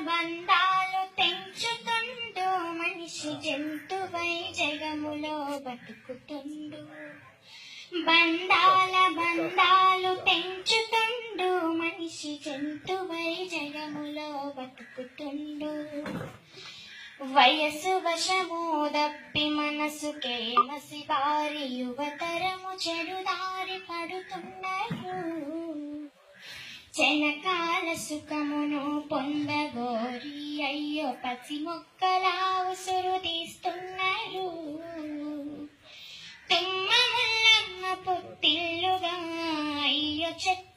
బంధాలు తెంచుతుండు మనిషి జంతువై జగములో బతుకుతుండు. బంధాలు తెంచుతుండు మనిషి జంతువై జగములో బతుకుతుండు. వయసు వశము దప్పి మనసుకే మసిబారి యువతరము చెడుదారి పడుతున్నారు. చెనకాల సుఖమును పొందగోరి అయ్యో పసి మొక్కలా ఉసురు తీస్తున్నారు. తుమ్మ ముల్లమ్మ పుట్టిల్లుగా అయ్యో చెట్టు